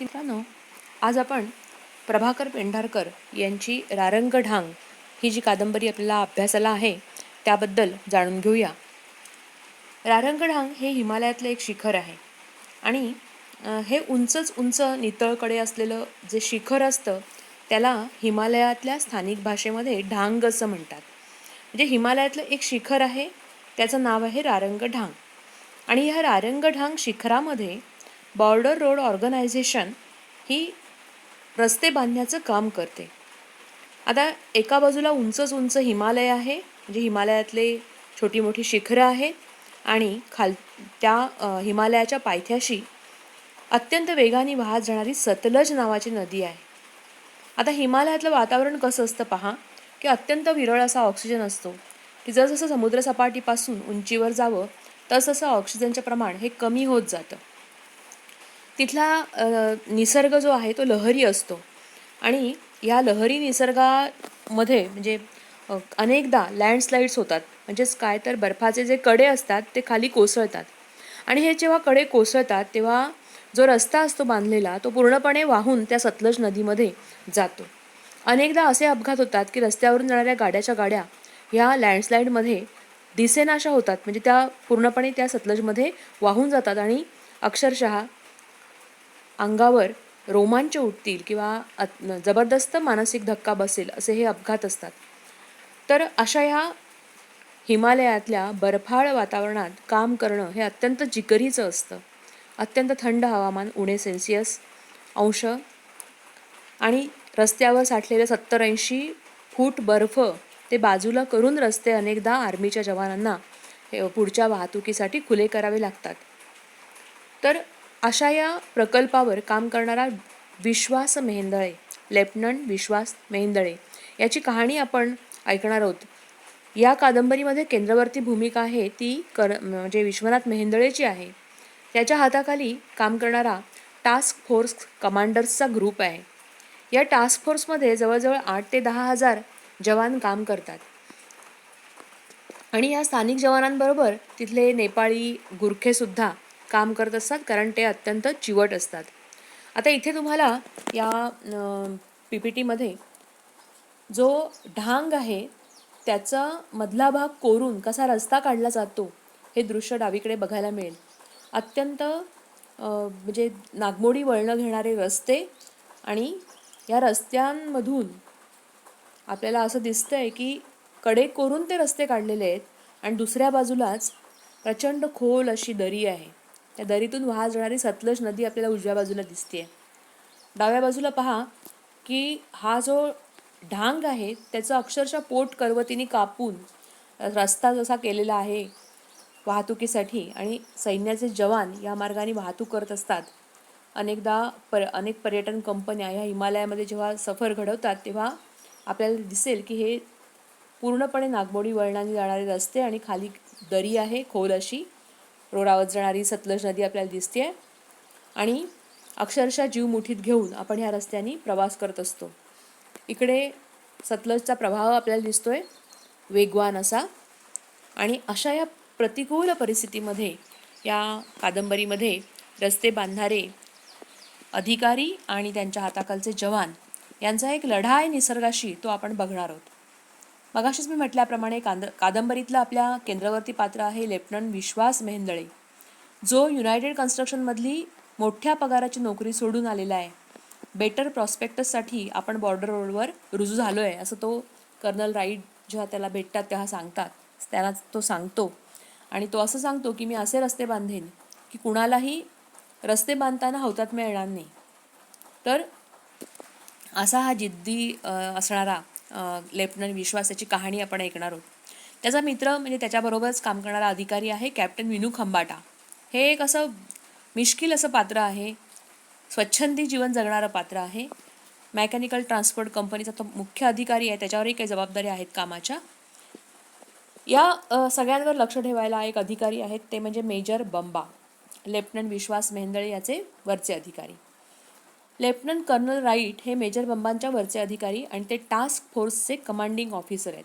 मित्रांनो, आज आपण प्रभाकर पेंढारकर यांची रारंगढांग ही जी कादंबरी आपल्याला अभ्यासाला आहे त्याबद्दल जाणून घेऊया. रारंगढांग हे हिमालयातलं एक शिखर आहे आणि हे उंचच उंच नितळकडे असलेलं जे शिखर असतं त्याला हिमालयातल्या स्थानिक भाषेमध्ये ढांग असं म्हणतात. म्हणजे हिमालयातलं एक शिखर आहे, त्याचं नाव आहे रारंगढांग. आणि ह्या रारंगढांग शिखरामध्ये बॉर्डर रोड ऑर्गनायझेशन ही रस्ते बांधण्याचं काम करते. आता एका बाजूला उंचच उंच हिमालय आहे, म्हणजे हिमालयातले छोटी मोठी शिखरं आहेत आणि त्या हिमालयाच्या पायथ्याशी अत्यंत वेगाने वाहत जाणारी सतलज नावाची नदी आहे. आता हिमालयातलं वातावरण कसं असतं पहा, की अत्यंत विरळ असा ऑक्सिजन असतो, की जसजसं समुद्रसपाटीपासून उंचीवर जावं तसतसं ऑक्सिजनचं प्रमाण हे कमी होत जातं. तिथला निसर्ग जो आहे तो लहरी असतो आणि या लहरी निसर्गामध्ये म्हणजे अनेकदा लँडस्लाईड्स होतात. म्हणजेच काय तर बर्फाचे जे कडे असतात ते खाली कोसळतात आणि हे जेव्हा कडे कोसळतात तेव्हा जो रस्ता असतो बांधलेला तो पूर्णपणे वाहून त्या सतलज नदीमध्ये जातो. अनेकदा असे अपघात होतात की रस्त्यावरून जाणाऱ्या गाड्याच्या गाड्या ह्या लँडस्लाईडमध्ये दिसेनाशा होतात, म्हणजे त्या पूर्णपणे त्या सतलजमध्ये वाहून जातात आणि अक्षरशः अंगावर रोमांच उठतील किंवा जबरदस्त मानसिक धक्का बसेल असे हे अपघात असतात. तर अशा ह्या हिमालयातल्या बर्फाळ वातावरणात काम करणं हे अत्यंत जिकरीचं असतं. अत्यंत थंड हवामान, -सेल्सिअस आणि रस्त्यावर साठलेले 70-80 फूट बर्फ ते बाजूला करून रस्ते अनेकदा आर्मीच्या जवानांना पुढच्या वाहतुकीसाठी खुले करावे लागतात. तर अशा या प्रकल्पावर काम करणारा विश्वास मेहेंदळे, लेफ्टनंट विश्वास मेहेंदळे याची कहाणी आपण ऐकणार आहोत. या कादंबरीमध्ये केंद्रवर्ती भूमिका आहे ती म्हणजे विश्वनाथ मेहेंदळेची आहे. त्याच्या हाताखाली काम करणारा टास्क फोर्स कमांडर्सचा ग्रुप आहे. या टास्क फोर्समध्ये जवळजवळ 8 ते 10 हजार जवान काम करतात आणि या स्थानिक जवानांबरोबर तिथले नेपाळी गुरखेसुद्धा काम करत असतात, कारण ते अत्यंत चिवट असतात. आता इथे तुम्हाला या PPTमध्ये जो ढांग आहे त्याचा मधला भाग कोरून कसा रस्ता काढला जातो हे दृश्य डावीकडे बघायला मिळेल. अत्यंत म्हणजे नागमोडी वळणं घेणारे रस्ते आणि या रस्त्यांमधून आपल्याला असं दिसतंय की कडे कोरून ते रस्ते काढलेले आहेत आणि दुसऱ्या बाजूलाच प्रचंड खोल अशी दरी आहे. त्या दरीतून वाहत जाणारी सतलज नदी आपल्याला उजव्या बाजूला दिसते. डाव्या बाजूला पहा की हा जो ढांग आहे त्याचं अक्षरशः पोट करवतीने कापून रस्ता जसा केलेला आहे वाहतुकीसाठी आणि सैन्याचे जवान या मार्गाने वाहतूक करत असतात. अनेकदा अनेक पर्यटन कंपन्या ह्या हिमालयामध्ये जेव्हा सफर घडवतात तेव्हा आपल्याला दिसेल की हे पूर्णपणे नागमोडी वळणाने जाणारे रस्ते आणि खाली दरी आहे खोल अशी, रोडावर जाणारी सतलज नदी आपल्याला दिसते आणि अक्षरशः जीव मुठीत घेऊन आपण ह्या रस्त्याने प्रवास करत असतो. इकडे सतलजचा प्रभाव आपल्याला दिसतोय वेगवान असा. आणि अशा या प्रतिकूल परिस्थितीमध्ये या कादंबरीमध्ये रस्ते बांधणारे अधिकारी आणि त्यांच्या हाताखालचे जवान यांचा एक लढा आहे निसर्गाशी, तो आपण बघणार आहोत. मगाशीच मी म्हटल्याप्रमाणे कादंबरीतलं आपल्या केंद्रवर्ती पात्र आहे लेफ्टनंट विश्वास मेहेंदळे, जो युनायटेड कन्स्ट्रक्शनमधली मोठ्या पगाराची नोकरी सोडून आलेला आहे. बेटर प्रॉस्पेक्टससाठी आपण बॉर्डर रोडवर रुजू झालो आहे असं तो कर्नल राईट जेव्हा त्याला भेटतात तेव्हा सांगतात, त्यांना तो सांगतो. आणि तो असं सांगतो की मी असे रस्ते बांधेन की कुणालाही रस्ते बांधताना हौतात्म्य येणार नाही. तर असा हा जिद्दी असणारा लेफ्टनंट विश्वास याची कहाणी आपण ऐकणार आहोत. त्याचा मित्र म्हणजे त्याच्याबरोबरच काम करणारा अधिकारी आहे कॅप्टन विनू खंबाटा. हे एक असं मिश्किल असं पात्र आहे, स्वच्छंदी जीवन जगणारं पात्र आहे. मेकॅनिकल ट्रान्सपोर्ट कंपनीचा तो मुख्य अधिकारी आहे, त्याच्यावरही काही जबाबदाऱ्या आहेत कामाच्या. या सगळ्यांवर लक्ष ठेवायला एक अधिकारी आहेत, ते म्हणजे मेजर बंबा, लेफ्टनंट विश्वास मेहेंदळे याचे वरचे अधिकारी. लेफ्टनंट कर्नल राईट हे मेजर बंबांच्या वरचे अधिकारी आणि ते टास्क फोर्सचे कमांडिंग ऑफिसर आहेत.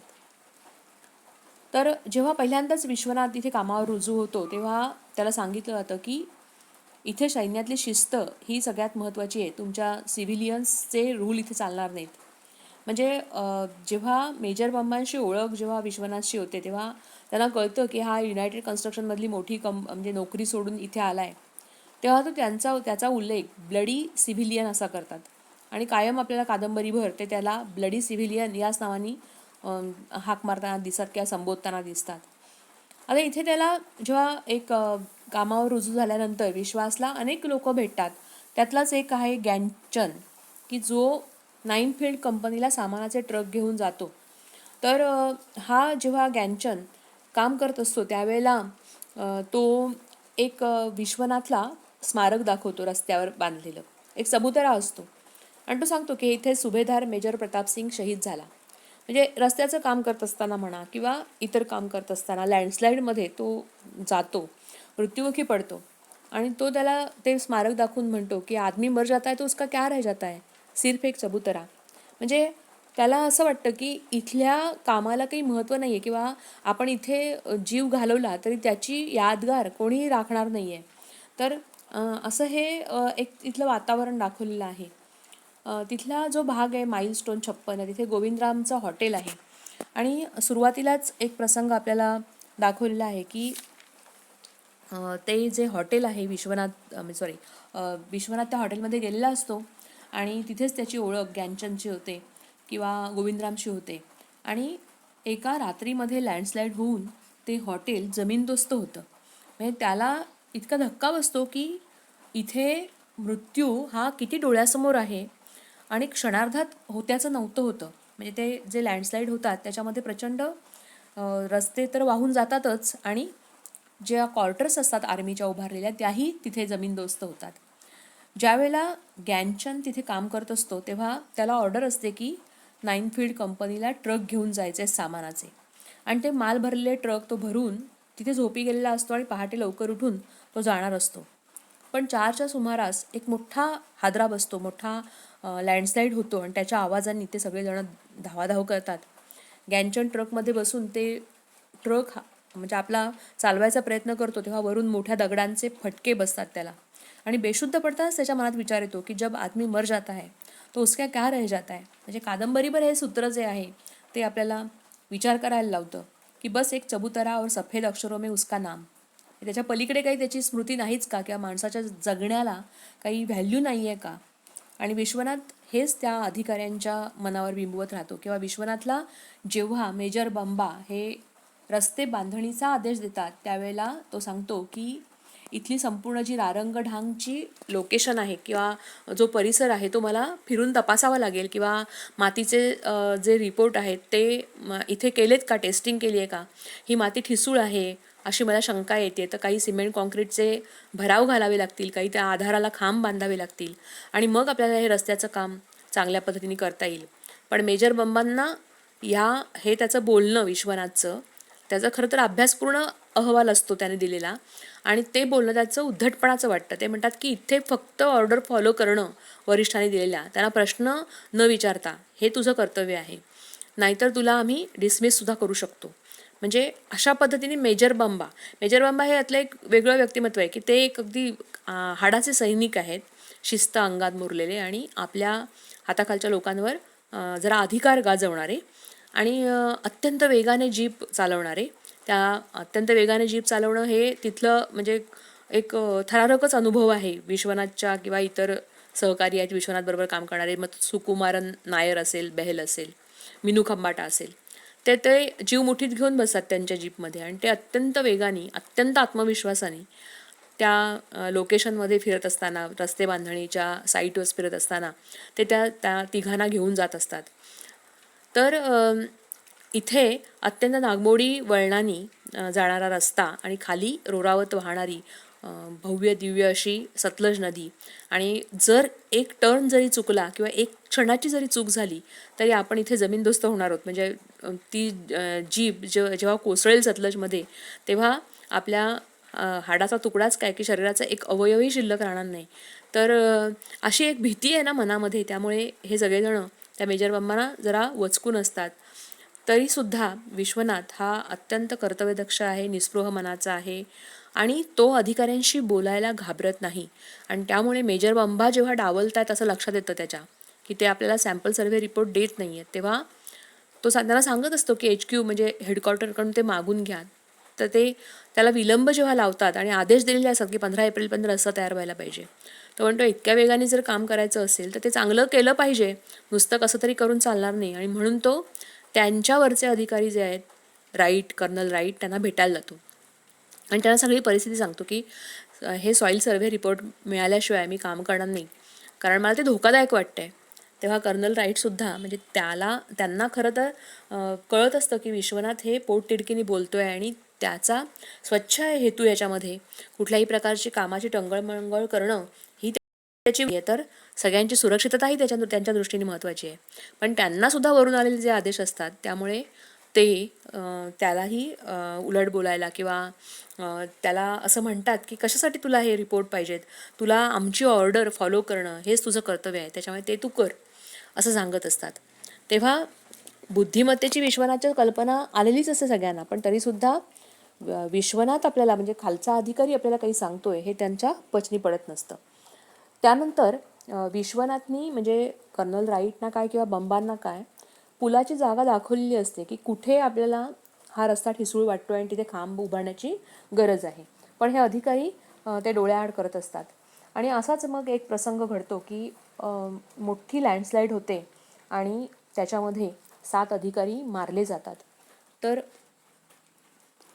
तर जेव्हा पहिल्यांदाच विश्वनाथ इथे कामावर रुजू होतो तेव्हा त्याला सांगितलं जातं की इथे सैन्यातली शिस्त ही सगळ्यात महत्त्वाची आहे. तुमच्या सिव्हिलियन्सचे रूल इथे चालणार नाहीत. म्हणजे जेव्हा मेजर बंबांशी ओळख जेव्हा विश्वनाथशी होते तेव्हा त्यांना कळतं की हा युनायटेड कन्स्ट्रक्शनमधली मोठी म्हणजे नोकरी सोडून इथे आला आहे. तेव्हा तो त्याचा उल्लेख ब्लडी सिव्हिलियन असा करतात आणि कायम आपल्याला कादंबरीभर ते त्याला ब्लडी सिव्हिलियन याच नावाने हाक मारताना दिसतात किंवा संबोधताना दिसतात. आता इथे त्याला जेव्हा एक कामावर रुजू झाल्यानंतर विश्वासला अनेक लोक भेटतात. त्यातलाच एक आहे गॅनचन, की जो नाईनफील्ड कंपनीला सामानाचे ट्रक घेऊन जातो. तर हा जेव्हा गॅनचन काम करत असतो त्यावेळेला तो एक विश्वनाथला स्मारक दाखवतो रस्त्यावर बांधलेलं. एक चबुतरा असतो आणि तो सांगतो की इथे सुभेदार मेजर प्रतापसिंग शहीद झाला. म्हणजे रस्त्याचं काम करत असताना म्हणा किंवा इतर काम करत असताना लँडस्लाईडमध्ये तो जातो, मृत्युमुखी पडतो आणि तो त्याला ते स्मारक दाखवून म्हणतो की आदमी मर जाता है तो उसका क्या रह जाता है, सिर्फ एक चबुतरा. म्हणजे त्याला असं वाटतं की इथल्या कामाला काही महत्त्व नाही आहे किंवा आपण इथे जीव घालवला तरी त्याची यादगार कोणीही राखणार नाही आहे. तर असं हे एक इथलं वातावरण दाखवलेलं आहे. तिथला जो भाग आहे माइलस्टोन 56 तिथे गोविंदरामचं हॉटेल आहे आणि सुरुवातीलाच एक प्रसंग आपल्याला दाखवलेला आहे की ते जे हॉटेल आहे विश्वनाथ त्या हॉटेलमध्ये गेलेला असतो आणि तिथेच त्याची ओळख गॅनचनची होते किंवा गोविंदरामशी होते आणि एका रात्रीमध्ये लँडस्लाईड होऊन ते हॉटेल जमीनदोस्त होतं. म्हणजे त्याला इतका धक्का बसतो की इथे मृत्यू हा किती डोळ्यासमोर आहे आणि क्षणार्धात होत्याचं नव्हतं होतं. म्हणजे ते जे लँडस्लाईड होतात त्याच्यामध्ये प्रचंड रस्ते तर वाहून जातातच आणि ज्या क्वार्टर्स असतात आर्मीच्या उभारलेल्या त्याही तिथे जमीनदोस्त होतात. ज्यावेळेला गॅनचन तिथे काम करत असतो तेव्हा त्याला ऑर्डर असते की नाईनफील्ड कंपनीला ट्रक घेऊन जायचे सामानाचे आणि ते माल भरलेले ट्रक तो भरून तिथे झोपी गेलेला असतो आणि पहाटे लवकर उठून तो जाणार असतो. पण 4च्या सुमारास एक मोठा हादरा बसतो, मोठा लँडस्लाईड होतो आणि त्याच्या आवाजांनी ते सगळेजण धावाधाव करतात. गॅनचन ट्रकमध्ये बसून ते ट्रक म्हणजे आपला चालवायचा प्रयत्न करतो तेव्हा वरून मोठ्या दगडांचे फटके बसतात त्याला आणि बेशुद्ध पडताच त्याच्या मनात विचार येतो की जब आदमी मर जाता है तो उसका क्या रह जाता है. म्हणजे कादंबरीभर हे सूत्र जे आहे ते आपल्याला विचार करायला लावतं की बस एक चबुतरा और सफेद अक्षरों में उसका नाम. त्याच्या पलीकडे काही त्याची स्मृती नाहीच का किंवा माणसाच्या जगण्याला काही व्हॅल्यू नाही आहे का. आणि विश्वनाथ हेच त्या अधिकाऱ्यांच्या मनावर बिंबवत राहतो किंवा विश्वनाथला जेव्हा मेजर बंबा हे रस्ते बांधणीचा आदेश देतात त्यावेळेला तो सांगतो की इथली संपूर्ण जी रारंगढांगची लोकेशन आहे किंवा जो परिसर आहे तो मला फिरून तपासावा लागेल किंवा मातीचे जे रिपोर्ट आहेत ते इथे केलेत का, टेस्टिंग केली आहे का, ही माती ठिसूळ आहे अशी मला शंका येते. तर काही सिमेंट कॉन्क्रीटचे भराव घालावे लागतील, काही त्या आधाराला खांब बांधावे लागतील आणि मग आपल्याला हे रस्त्याचं काम चांगल्या पद्धतीने करता येईल. पण मेजर बंबांना हे त्याचं बोलणं विश्वनाथचं त्याचा खरं तर अभ्यासपूर्ण अहवाल असतो त्याने दिलेला आणि ते बोलणं त्याचं उद्धटपणाचं वाटतं. ते म्हणतात की इथे फक्त ऑर्डर फॉलो करणं वरिष्ठांनी दिलेल्या, त्यांना प्रश्न न विचारता हे तुझं कर्तव्य आहे, नाहीतर तुला आम्ही डिसमिससुद्धा करू शकतो. म्हणजे अशा पद्धतीने मेजर बंबा हे यातलं एक वेगळं व्यक्तिमत्व आहे की ते एक अगदी हाडाचे सैनिक आहेत, शिस्त अंगात मुरलेले आणि आपल्या हाताखालच्या लोकांवर जरा अधिकार गाजवणारे आणि अत्यंत वेगाने जीप चालवणारे. त्या अत्यंत वेगाने जीप चालवणं हे तिथलं म्हणजे एक थरारकच अनुभव आहे विश्वनाथच्या किंवा इतर सहकारी आहेत विश्वनाथबरोबर काम करणारे. मग सुकुमारन नायर असेल, बेहल असेल, मिनू खंबाटा असेल, ते जीव मुठीत घेऊन बसतात त्यांच्या जीपमध्ये आणि ते अत्यंत वेगाने अत्यंत आत्मविश्वासाने त्या लोकेशनमध्ये फिरत असताना, रस्ते बांधणीच्या साईटवर फिरत असताना ते त्या तिघांना घेऊन जात असतात. तर इथे अत्यंत नागमोडी वळणानी जाणारा रस्ता आणि खाली रोरावत वाहणारी भव्य दिव्य अशी सतलज नदी आणि जर एक टर्न जरी चुकला किंवा एक क्षणाची जरी चूक झाली तरी आपण इथे जमीनदोस्त होणार आहोत. म्हणजे ती जीप जेव्हा कोसळेल सतलजमध्ये तेव्हा आपल्या हाडाचा तुकडाच काय की शरीराचा एक अवयवही शिल्लक राहणार नाही. तर अशी एक भीती आहे ना मनामध्ये, त्यामुळे हे सगळेजण त्या मेजर बंबांना जरा वचकून असतात. तरीसुद्धा विश्वनाथ हा अत्यंत कर्तव्यदक्ष आहे, निस्पृह मनाचा आहे आणि तो अधिकाऱ्यांशी बोलायला घाबरत नाही. आणि त्यामुळे मेजर बंबा जेव्हा डावलतात असं लक्षात येतं त्याच्या, की ते आपल्याला सॅम्पल सर्व्हे रिपोर्ट देत नाही आहेत, तेव्हा तो त्यांना सांगत असतो की HQ म्हणजे हेडक्वार्टरकडून ते मागून घ्या. तर ते त्याला विलंब जेव्हा लावतात आणि आदेश दिलेले असतात की 15 एप्रिलपर्यंत रस्ता तयार व्हायला पाहिजे, तो म्हणतो इतक्या वेगाने जर काम करायचं असेल तर ते चांगलं केलं पाहिजे, नुसतं कसं तरी करून चालणार नाही. आणि म्हणून तो त्यांच्यावरचे अधिकारी जे आहेत, राईट, कर्नल राईट, त्यांना भेटायला जातो आणि त्यांना सगळी परिस्थिती सांगतो की हे सॉईल सर्व्हे रिपोर्ट मिळाल्याशिवाय मी काम करणार नाही, कारण मला ते धोकादायक वाटतंय. तेव्हा कर्नल राईटसुद्धा म्हणजे त्यांना खरं तर कळत असतं की विश्वनाथ हे पोटतिडकीने बोलतोय आणि त्याचा स्वच्छ हेतू याच्यामध्ये कुठल्याही प्रकारची कामाची टंगळमंगळ करणं ही त्याची आहे, तर सगळ्यांची सुरक्षितताही त्यांच्या दृष्टीने महत्त्वाची आहे. पण त्यांना सुद्धा वरून आलेले जे आदेश असतात त्यामुळे ते त्यालाही उलट बोलायला किंवा त्याला असं म्हणतात की कशासाठी तुला हे रिपोर्ट पाहिजेत, तुला आमची ऑर्डर फॉलो करणं हेच तुझं कर्तव्य आहे, त्याच्यामुळे ते तू कर, असं सांगत असतात. तेव्हा बुद्धिमत्तेची विश्वनाथच्या कल्पना आलेलीच असते सगळ्यांना, पण तरीसुद्धा विश्वनाथ आपल्याला म्हणजे खालचा अधिकारी आपल्याला काही सांगतोय हे त्यांच्या पचनी पडत नसतं. त्यानंतर विश्वनाथनी म्हणजे कर्नल राईटना काय किंवा बंबांना काय पुलाची जागा दाखवलेली असते की कुठे आपल्याला हा रस्ता ठिसूळ वाटतोय आणि तिथे खांब उभारण्याची गरज आहे. पण हे अधिकारी ते डोळ्याआड करत असतात. आणि असाच मग एक प्रसंग घडतो की मोठी लँडस्लाईड होते आणि त्याच्यामध्ये 7 अधिकारी मारले जातात. तर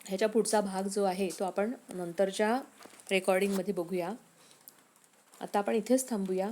ह्याच्या पुढचा भाग जो आहे तो आपण नंतरच्या रेकॉर्डिंगमध्ये बघूया. आता आपण इथेच थांबूया.